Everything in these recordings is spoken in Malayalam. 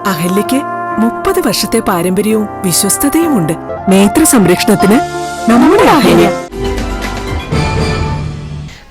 അഹല്യയ്ക്ക് 30 വർഷത്തെ പാരമ്പര്യവും വിശ്വസ്തതയുമുണ്ട്. നേത്ര സംരക്ഷണത്തിന് നമ്മുടെ അഹല്യ.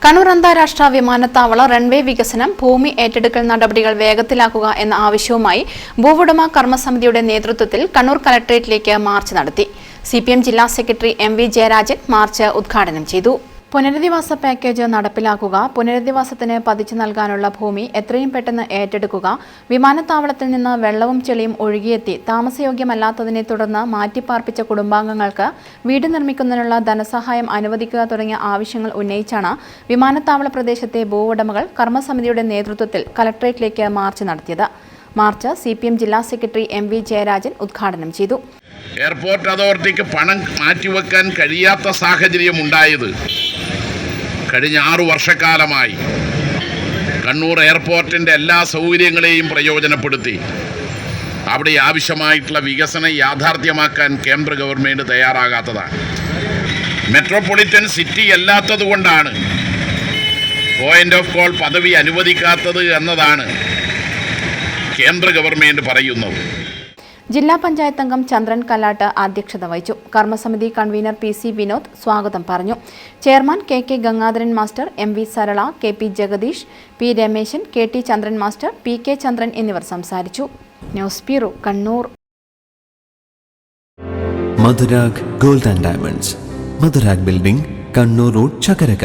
കണ്ണൂർ അന്താരാഷ്ട്ര വിമാനത്താവള റൺവേ വികസനം, ഭൂമി ഏറ്റെടുക്കൽ നടപടികൾ വേഗത്തിലാക്കുക എന്ന ആവശ്യവുമായി ഭൂവുടമ കർമ്മസമിതിയുടെ നേതൃത്വത്തിൽ കണ്ണൂർ കലക്ടറേറ്റിലേക്ക് മാർച്ച് നടത്തി. CPM ജില്ലാ സെക്രട്ടറി MV ജയരാജൻ മാർച്ച് ഉദ്ഘാടനം ചെയ്തു. പുനരധിവാസ പാക്കേജ് നടപ്പിലാക്കുക, പുനരധിവാസത്തിന് പതിച്ചു നൽകാനുള്ള ഭൂമി എത്രയും പെട്ടെന്ന് ഏറ്റെടുക്കുക, വിമാനത്താവളത്തിൽ നിന്ന് വെള്ളവും ചെളിയും ഒഴുകിയെത്തി താമസയോഗ്യമല്ലാത്തതിനെ തുടർന്ന് മാറ്റിപ്പാർപ്പിച്ച കുടുംബാംഗങ്ങൾക്ക് വീട് നിർമ്മിക്കുന്നതിനുള്ള ധനസഹായം അനുവദിക്കുക തുടങ്ങിയ ആവശ്യങ്ങൾ ഉന്നയിച്ചാണ് വിമാനത്താവള പ്രദേശത്തെ ഭൂവുടമകൾ കർമ്മസമിതിയുടെ നേതൃത്വത്തിൽ കലക്ടറേറ്റിലേക്ക് മാർച്ച് നടത്തിയത്. മാർച്ച് CPM ജില്ലാ സെക്രട്ടറി MV ജയരാജൻ ഉദ്ഘാടനം ചെയ്തു. എയർപോർട്ട് അതോറിറ്റിക്ക് പണം മാറ്റിവെക്കാൻ കഴിയാത്ത സാഹചര്യം ഉണ്ടായത് കഴിഞ്ഞ 6 വർഷക്കാലമായി കണ്ണൂർ എയർപോർട്ടിൻ്റെ എല്ലാ സൗകര്യങ്ങളെയും പ്രയോജനപ്പെടുത്തി അവിടെ ആവശ്യമായിട്ടുള്ള വികസനം യാഥാർത്ഥ്യമാക്കാൻ കേന്ദ്ര ഗവൺമെൻറ് തയ്യാറാകാത്തതാണ്. മെട്രോപൊളിറ്റൻ സിറ്റി അല്ലാത്തതുകൊണ്ടാണ് പോയിന്റ് ഓഫ് കോൾ പദവി അനുവദിക്കാത്തത് എന്നതാണ് കേന്ദ്ര ഗവൺമെൻറ് പറയുന്നത്. ജില്ലാ പഞ്ചായത്ത് അംഗം ചന്ദ്രൻ കല്ലാട്ട് അധ്യക്ഷത വഹിച്ചു. കർമ്മസമിതി കൺവീനർ PC വിനോദ് സ്വാഗതം പറഞ്ഞു. Chairman KK Gangadharan master, MV Sarala, KP Jagadish, P Rameshan, KT Chandran master, PK Chandran എന്നിവർ സംസാരിച്ചു. News bureau, Kannur. Madhurag gold and diamonds, Madhurag building, Kannur road, Chakkarakal.